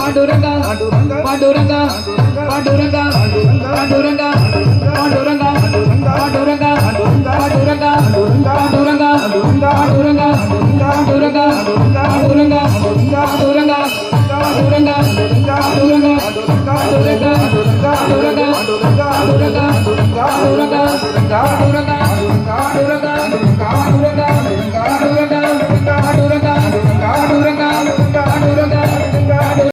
Panduranga Panduranga Panduranga Panduranga Panduranga Panduranga Panduranga Panduranga Panduranga Panduranga Panduranga Panduranga Panduranga